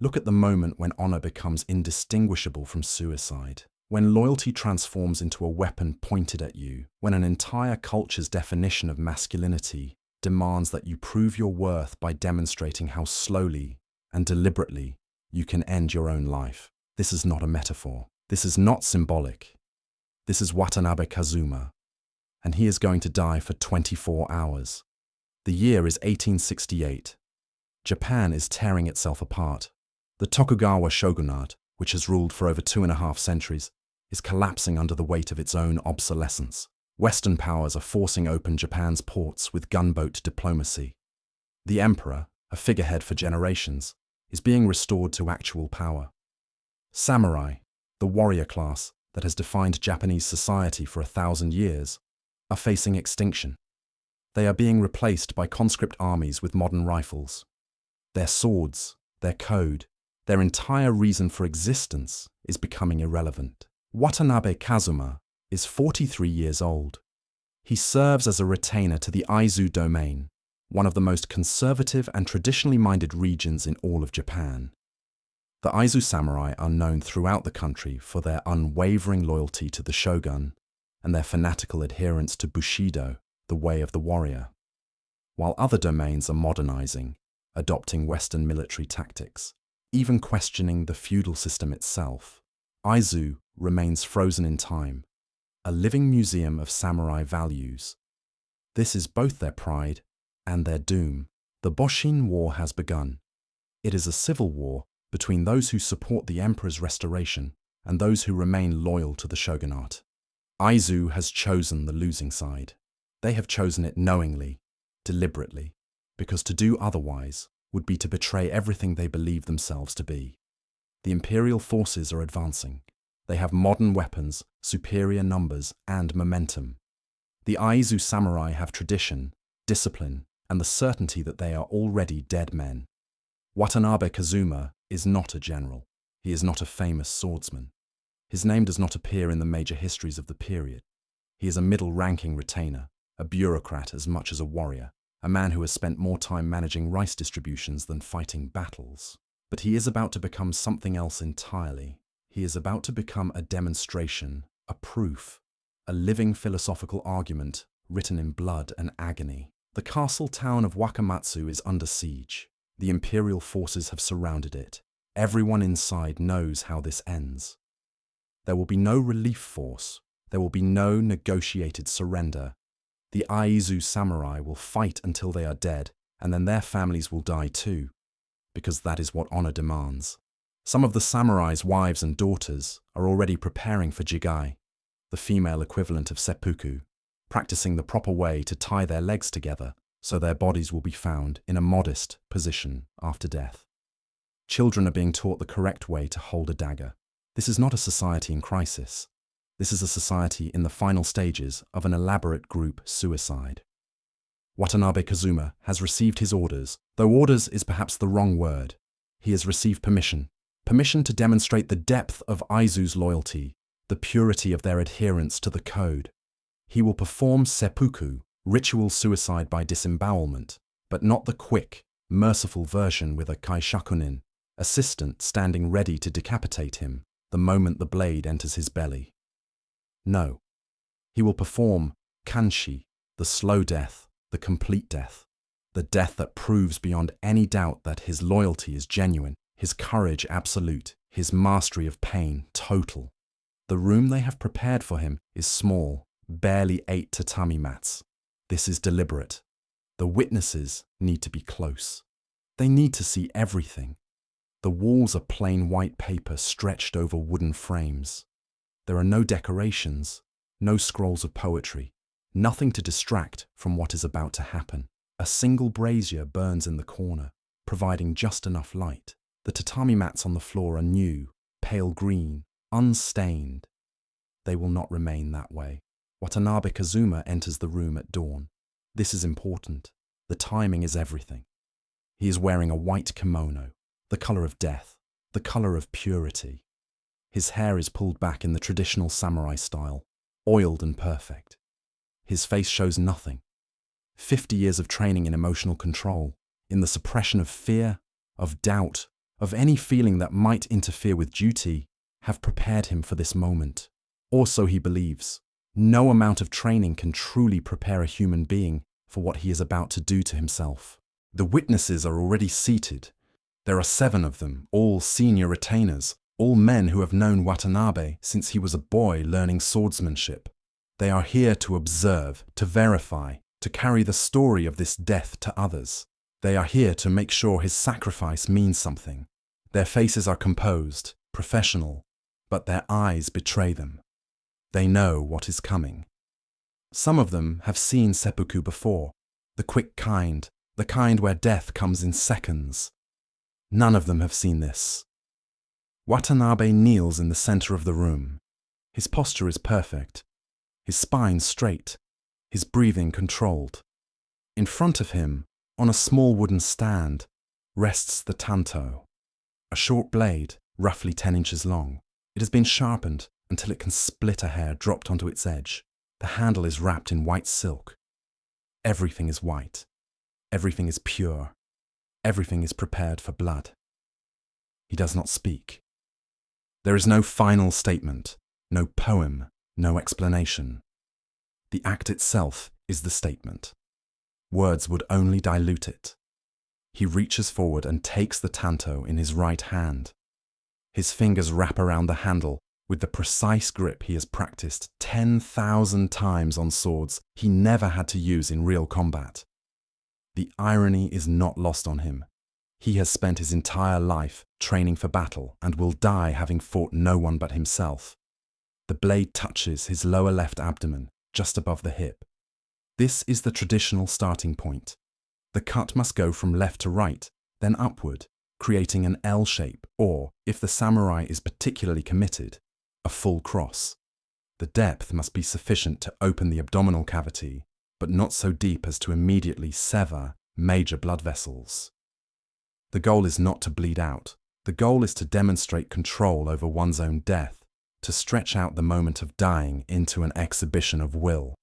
Look at the moment when honor becomes indistinguishable from suicide. When loyalty transforms into a weapon pointed at you. When an entire culture's definition of masculinity demands that you prove your worth by demonstrating how slowly and deliberately you can end your own life. This is not a metaphor. This is not symbolic. This is Watanabe Kazuma, and he is going to die for 24 hours. The year is 1868. Japan is tearing itself apart. The Tokugawa Shogunate, which has ruled for over 2.5 centuries, is collapsing under the weight of its own obsolescence. Western powers are forcing open Japan's ports with gunboat diplomacy. The emperor, a figurehead for generations, is being restored to actual power. Samurai, the warrior class that has defined Japanese society for 1,000 years, are facing extinction. They are being replaced by conscript armies with modern rifles. Their swords, their code, their entire reason for existence is becoming irrelevant. Watanabe Kazuma is 43 years old. He serves as a retainer to the Aizu domain, one of the most conservative and traditionally minded regions in all of Japan. The Aizu samurai are known throughout the country for their unwavering loyalty to the shogun and their fanatical adherence to Bushido, the way of the warrior. While other domains are modernizing, adopting Western military tactics, even questioning the feudal system itself, Aizu remains frozen in time, a living museum of samurai values. This is both their pride and their doom. The Boshin War has begun. It is a civil war between those who support the emperor's restoration and those who remain loyal to the shogunate. Aizu has chosen the losing side. They have chosen it knowingly, deliberately, because to do otherwise would be to betray everything they believe themselves to be. The imperial forces are advancing. They have modern weapons, superior numbers, and momentum. The Aizu samurai have tradition, discipline, and the certainty that they are already dead men. Watanabe Kazuma is not a general. He is not a famous swordsman. His name does not appear in the major histories of the period. He is a middle-ranking retainer, a bureaucrat as much as a warrior, a man who has spent more time managing rice distributions than fighting battles. But he is about to become something else entirely. He is about to become a demonstration, a proof, a living philosophical argument written in blood and agony. The castle town of Wakamatsu is under siege. The imperial forces have surrounded it. Everyone inside knows how this ends. There will be no relief force. There will be no negotiated surrender. The Aizu samurai will fight until they are dead, and then their families will die too, because that is what honor demands. Some of the samurai's wives and daughters are already preparing for jigai, the female equivalent of seppuku, practicing the proper way to tie their legs together so their bodies will be found in a modest position after death. Children are being taught the correct way to hold a dagger. This is not a society in crisis. This is a society in the final stages of an elaborate group suicide. Watanabe Kazuma has received his orders, though orders is perhaps the wrong word. He has received permission to demonstrate the depth of Aizu's loyalty, the purity of their adherence to the code. He will perform seppuku, ritual suicide by disembowelment, but not the quick, merciful version with a kaishakunin, assistant standing ready to decapitate him the moment the blade enters his belly. No, he will perform Kanshi, the slow death, the complete death, the death that proves beyond any doubt that his loyalty is genuine, his courage absolute, his mastery of pain total. The room they have prepared for him is small, barely 8 tatami mats. This is deliberate. The witnesses need to be close. They need to see everything. The walls are plain white paper stretched over wooden frames. There are no decorations, no scrolls of poetry, nothing to distract from what is about to happen. A single brazier burns in the corner, providing just enough light. The tatami mats on the floor are new, pale green, unstained. They will not remain that way. Watanabe Kazuma enters the room at dawn. This is important. The timing is everything. He is wearing a white kimono, the color of death, the color of purity. His hair is pulled back in the traditional samurai style, oiled and perfect. His face shows nothing. 50 years of training in emotional control, in the suppression of fear, of doubt, of any feeling that might interfere with duty, have prepared him for this moment. Or so he believes. No amount of training can truly prepare a human being for what he is about to do to himself. The witnesses are already seated. There are 7 of them, all senior retainers, all men who have known Watanabe since he was a boy learning swordsmanship. They are here to observe, to verify, to carry the story of this death to others. They are here to make sure his sacrifice means something. Their faces are composed, professional, but their eyes betray them. They know what is coming. Some of them have seen seppuku before, the quick kind, the kind where death comes in seconds. None of them have seen this. Watanabe kneels in the center of the room. His posture is perfect, his spine straight, his breathing controlled. In front of him, on a small wooden stand, rests the tanto, a short blade, roughly 10 inches long. It has been sharpened until it can split a hair dropped onto its edge. The handle is wrapped in white silk. Everything is white. Everything is pure. Everything is prepared for blood. He does not speak. There is no final statement, no poem, no explanation. The act itself is the statement. Words would only dilute it. He reaches forward and takes the tanto in his right hand. His fingers wrap around the handle with the precise grip he has practiced 10,000 times on swords he never had to use in real combat. The irony is not lost on him. He has spent his entire life training for battle and will die having fought no one but himself. The blade touches his lower left abdomen, just above the hip. This is the traditional starting point. The cut must go from left to right, then upward, creating an L shape, or, if the samurai is particularly committed, a full cross. The depth must be sufficient to open the abdominal cavity, but not so deep as to immediately sever major blood vessels. The goal is not to bleed out. The goal is to demonstrate control over one's own death, to stretch out the moment of dying into an exhibition of will.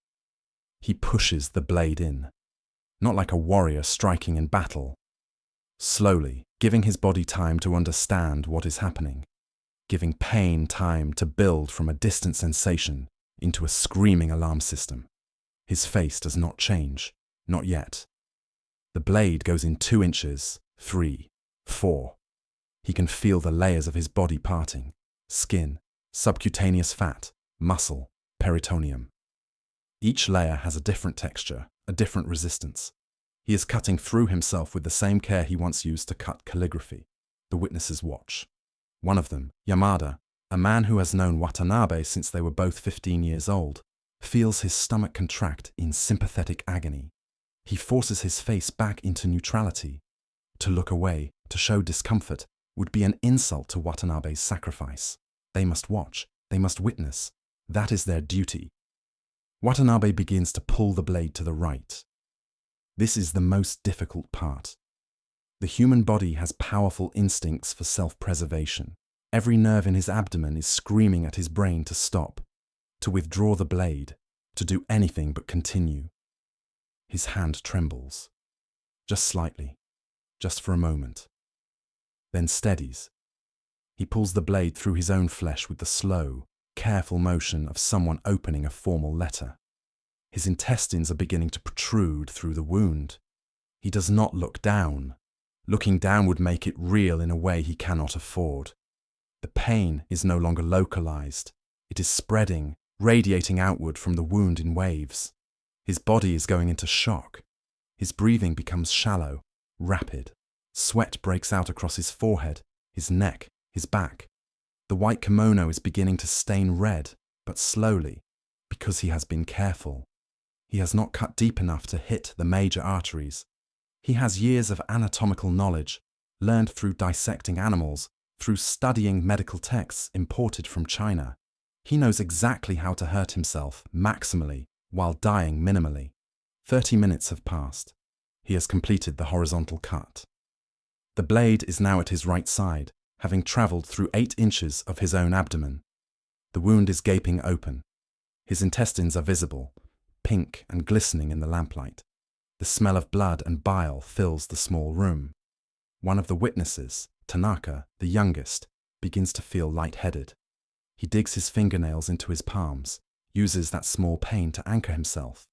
He pushes the blade in, not like a warrior striking in battle. Slowly, giving his body time to understand what is happening, giving pain time to build from a distant sensation into a screaming alarm system. His face does not change, not yet. The blade goes in 2 inches, 3, 4. He can feel the layers of his body parting: skin, subcutaneous fat, muscle, peritoneum. Each layer has a different texture, a different resistance. He is cutting through himself with the same care he once used to cut calligraphy. The witnesses watch. One of them, Yamada, a man who has known Watanabe since they were both 15 years old, feels his stomach contract in sympathetic agony. He forces his face back into neutrality. To look away, to show discomfort, would be an insult to Watanabe's sacrifice. They must watch, they must witness. That is their duty. Watanabe begins to pull the blade to the right. This is the most difficult part. The human body has powerful instincts for self-preservation. Every nerve in his abdomen is screaming at his brain to stop, to withdraw the blade, to do anything but continue. His hand trembles, just slightly, just for a moment, then steadies. He pulls the blade through his own flesh with the slow, careful motion of someone opening a formal letter. His intestines are beginning to protrude through the wound. He does not look down. Looking down would make it real in a way he cannot afford. The pain is no longer localized. It is spreading, radiating outward from the wound in waves. His body is going into shock. His breathing becomes shallow, rapid. Sweat breaks out across his forehead, his neck, his back. The white kimono is beginning to stain red, but slowly, because he has been careful. He has not cut deep enough to hit the major arteries. He has years of anatomical knowledge, learned through dissecting animals, through studying medical texts imported from China. He knows exactly how to hurt himself maximally while dying minimally. 30 minutes have passed. He has completed the horizontal cut. The blade is now at his right side, having travelled through 8 inches of his own abdomen. The wound is gaping open. His intestines are visible, pink and glistening in the lamplight. The smell of blood and bile fills the small room. One of the witnesses, Tanaka, the youngest, begins to feel lightheaded. He digs his fingernails into his palms, uses that small pain to anchor himself.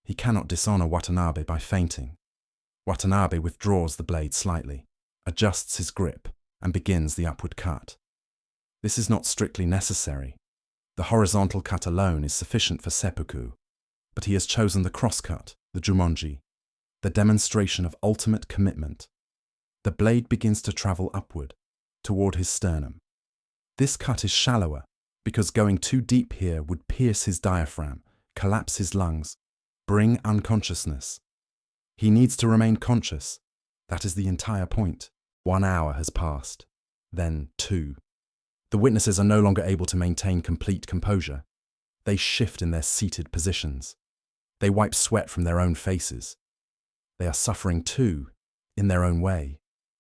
He cannot dishonor Watanabe by fainting. Watanabe withdraws the blade slightly, adjusts his grip, and begins the upward cut. This is not strictly necessary. The horizontal cut alone is sufficient for Seppuku, but he has chosen the cross-cut, the Jumonji, the demonstration of ultimate commitment. The blade begins to travel upward, toward his sternum. This cut is shallower, because going too deep here would pierce his diaphragm, collapse his lungs, bring unconsciousness. He needs to remain conscious. That is the entire point. 1 hour has passed, then 2. The witnesses are no longer able to maintain complete composure. They shift in their seated positions. They wipe sweat from their own faces. They are suffering too, in their own way,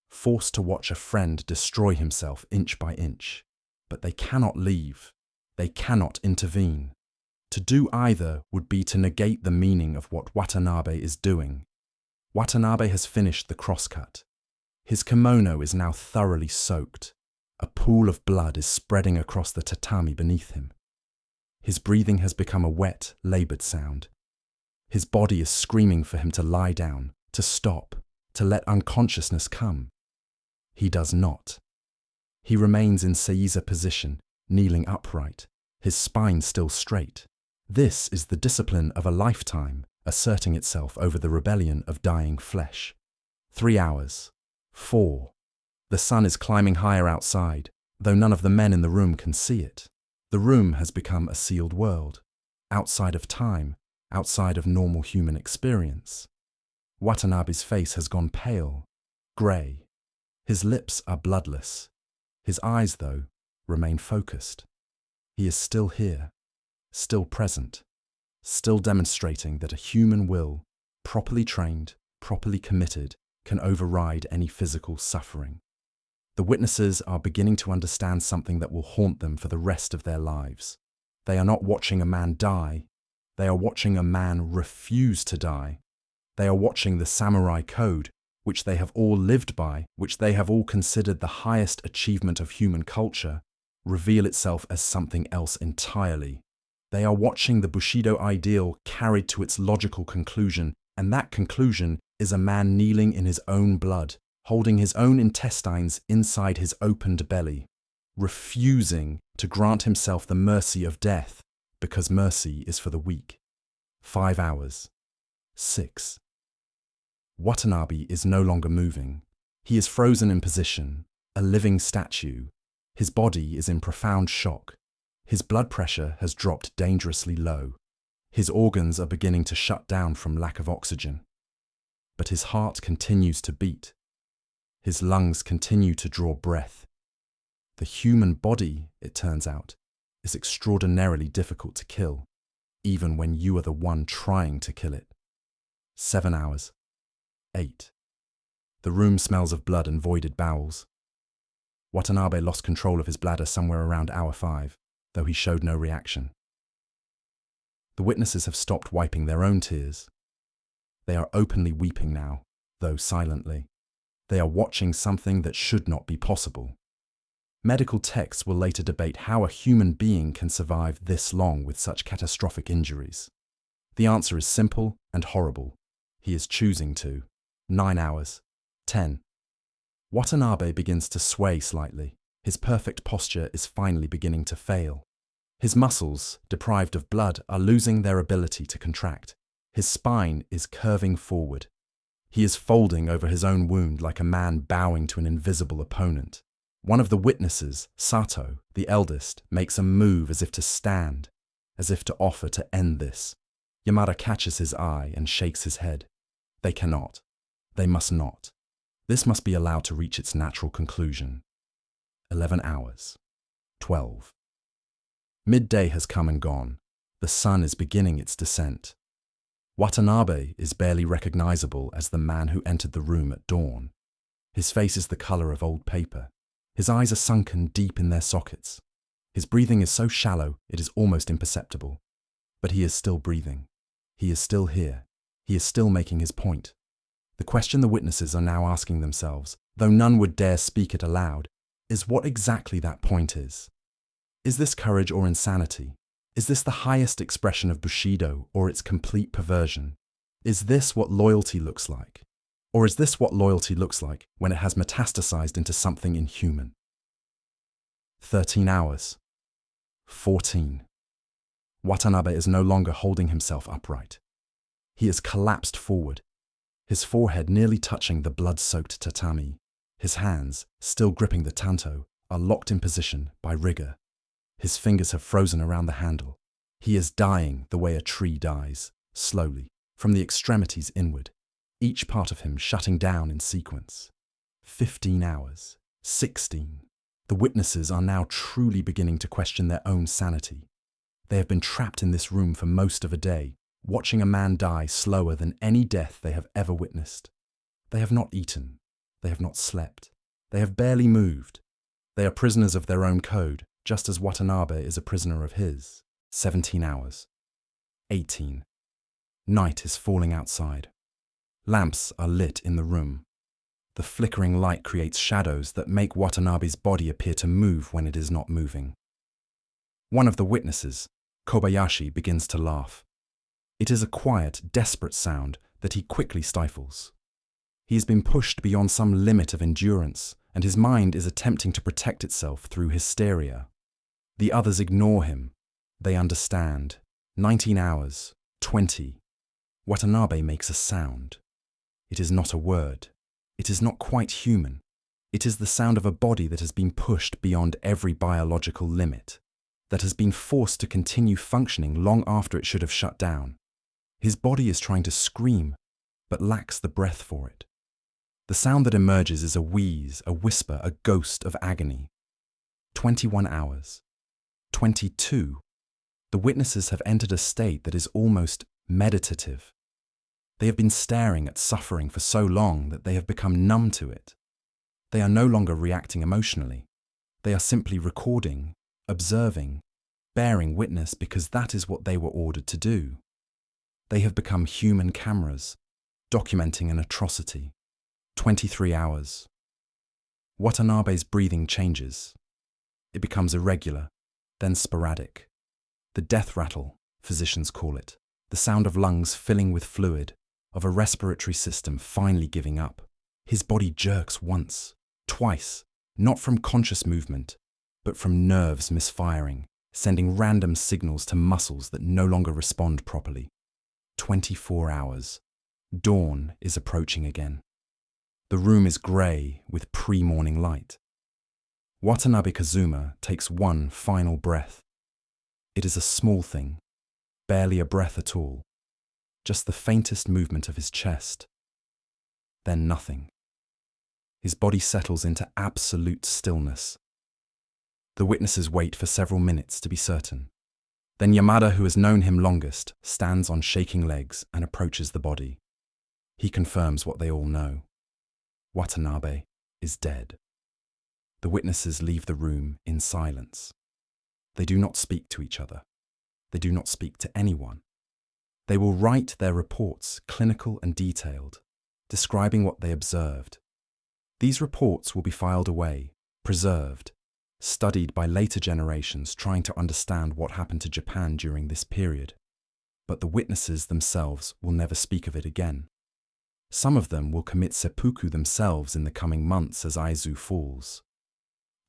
forced to watch a friend destroy himself inch by inch. But they cannot leave. They cannot intervene. To do either would be to negate the meaning of what Watanabe is doing. Watanabe has finished the crosscut. His kimono is now thoroughly soaked. A pool of blood is spreading across the tatami beneath him. His breathing has become a wet, labored sound. His body is screaming for him to lie down, to stop, to let unconsciousness come. He does not. He remains in Seiza position, kneeling upright, his spine still straight. This is the discipline of a lifetime, asserting itself over the rebellion of dying flesh. 3 hours. 4. The sun is climbing higher outside, though none of the men in the room can see it. The room has become a sealed world, outside of time, outside of normal human experience. Watanabe's face has gone pale, grey. His lips are bloodless. His eyes, though, remain focused. He is still here, still present, still demonstrating that a human will, properly trained, properly committed, can override any physical suffering. The witnesses are beginning to understand something that will haunt them for the rest of their lives. They are not watching a man die. They are watching a man refuse to die. They are watching the samurai code, which they have all lived by, which they have all considered the highest achievement of human culture, reveal itself as something else entirely. They are watching the Bushido ideal carried to its logical conclusion, and that conclusion is a man kneeling in his own blood, holding his own intestines inside his opened belly, refusing to grant himself the mercy of death, because mercy is for the weak. 5 hours. 6. Watanabe is no longer moving. He is frozen in position, a living statue. His body is in profound shock. His blood pressure has dropped dangerously low. His organs are beginning to shut down from lack of oxygen. But his heart continues to beat. His lungs continue to draw breath. The human body, it turns out, is extraordinarily difficult to kill, even when you are the one trying to kill it. 7 hours. 8. The room smells of blood and voided bowels. Watanabe lost control of his bladder somewhere around hour 5, though he showed no reaction. The witnesses have stopped wiping their own tears. They are openly weeping now, though silently. They are watching something that should not be possible. Medical texts will later debate how a human being can survive this long with such catastrophic injuries. The answer is simple and horrible. He is choosing to. 9 hours. 10. Watanabe begins to sway slightly. His perfect posture is finally beginning to fail. His muscles, deprived of blood, are losing their ability to contract. His spine is curving forward. He is folding over his own wound like a man bowing to an invisible opponent. One of the witnesses, Sato, the eldest, makes a move as if to stand, as if to offer to end this. Yamada catches his eye and shakes his head. They cannot. They must not. This must be allowed to reach its natural conclusion. 11 hours. 12. Midday has come and gone. The sun is beginning its descent. Watanabe is barely recognizable as the man who entered the room at dawn. His face is the color of old paper. His eyes are sunken deep in their sockets. His breathing is so shallow it is almost imperceptible. But he is still breathing. He is still here. He is still making his point. The question the witnesses are now asking themselves though none would dare speak it aloud, is what exactly that point is. Is this courage or insanity? Is this the highest expression of Bushido or its complete perversion? Is this what loyalty looks like? Or is this what loyalty looks like when it has metastasized into something inhuman? 13 hours. 14. Watanabe is no longer holding himself upright. He is collapsed forward, his forehead nearly touching the blood-soaked tatami. His hands, still gripping the tanto, are locked in position by rigor. His fingers have frozen around the handle. He is dying the way a tree dies, slowly, from the extremities inward, each part of him shutting down in sequence. 15 hours. 16. The witnesses are now truly beginning to question their own sanity. They have been trapped in this room for most of a day, watching a man die slower than any death they have ever witnessed. They have not eaten. They have not slept. They have barely moved. They are prisoners of their own code, just as Watanabe is a prisoner of his. 17 hours. 18. Night is falling outside. Lamps are lit in the room. The flickering light creates shadows that make Watanabe's body appear to move when it is not moving. One of the witnesses, Kobayashi, begins to laugh. It is a quiet, desperate sound that he quickly stifles. He has been pushed beyond some limit of endurance, and his mind is attempting to protect itself through hysteria. The others ignore him. They understand. 19 hours. 20. Watanabe makes a sound. It is not a word. It is not quite human. It is the sound of a body that has been pushed beyond every biological limit, that has been forced to continue functioning long after it should have shut down. His body is trying to scream, but lacks the breath for it. The sound that emerges is a wheeze, a whisper, a ghost of agony. 21 hours. 22. The witnesses have entered a state that is almost meditative. They have been staring at suffering for so long that they have become numb to it. They are no longer reacting emotionally. They are simply recording, observing, bearing witness because that is what they were ordered to do. They have become human cameras, documenting an atrocity. 23 hours. Watanabe's breathing changes. It becomes irregular, then sporadic. The death rattle, physicians call it, the sound of lungs filling with fluid, of a respiratory system finally giving up. His body jerks once, twice, not from conscious movement, but from nerves misfiring, sending random signals to muscles that no longer respond properly. 24 hours. Dawn is approaching again. The room is grey with pre-morning light. Watanabe Kazuma takes one final breath. It is a small thing, barely a breath at all, just the faintest movement of his chest. Then nothing. His body settles into absolute stillness. The witnesses wait for several minutes to be certain. Then Yamada, who has known him longest, stands on shaking legs and approaches the body. He confirms what they all know. Watanabe is dead. The witnesses leave the room in silence. They do not speak to each other. They do not speak to anyone. They will write their reports, clinical and detailed, describing what they observed. These reports will be filed away, preserved, studied by later generations trying to understand what happened to Japan during this period. But the witnesses themselves will never speak of it again. Some of them will commit seppuku themselves in the coming months as Aizu falls.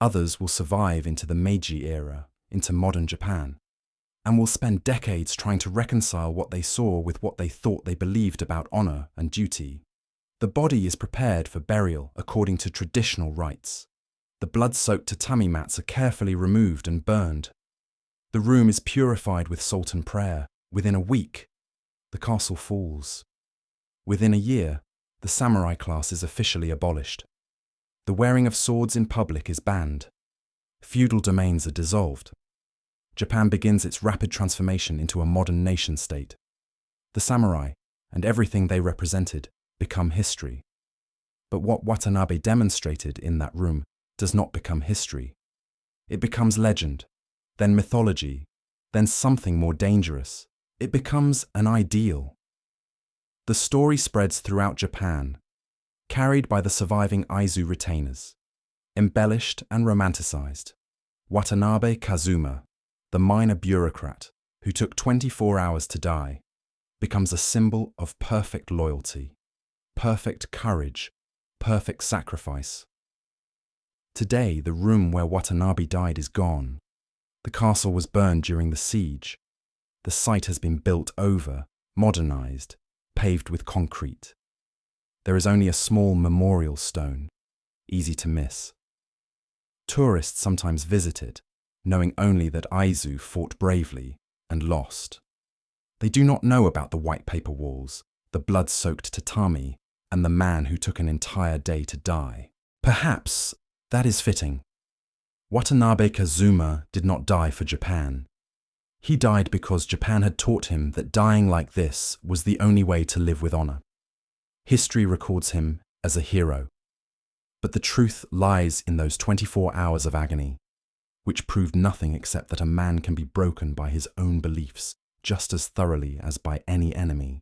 Others will survive into the Meiji era, into modern Japan, and will spend decades trying to reconcile what they saw with what they thought they believed about honor and duty. The body is prepared for burial according to traditional rites. The blood-soaked tatami mats are carefully removed and burned. The room is purified with salt and prayer. Within a week, the castle falls. Within a year, the samurai class is officially abolished. The wearing of swords in public is banned. Feudal domains are dissolved. Japan begins its rapid transformation into a modern nation-state. The samurai, and everything they represented, become history. But what Watanabe demonstrated in that room does not become history. It becomes legend, then mythology, then something more dangerous. It becomes an ideal. The story spreads throughout Japan. carried by the surviving Aizu retainers. Embellished and romanticized, Watanabe Kazuma, the minor bureaucrat who took 24 hours to die, becomes a symbol of perfect loyalty, perfect courage, perfect sacrifice. Today, the room where Watanabe died is gone. The castle was burned during the siege. The site has been built over, modernized, paved with concrete. There is only a small memorial stone, easy to miss. Tourists sometimes visit it, knowing only that Aizu fought bravely and lost. They do not know about the white paper walls, the blood-soaked tatami, and the man who took an entire day to die. Perhaps that is fitting. Watanabe Kazuma did not die for Japan. He died because Japan had taught him that dying like this was the only way to live with honor. History records him as a hero. But the truth lies in those 24 hours of agony, which proved nothing except that a man can be broken by his own beliefs just as thoroughly as by any enemy.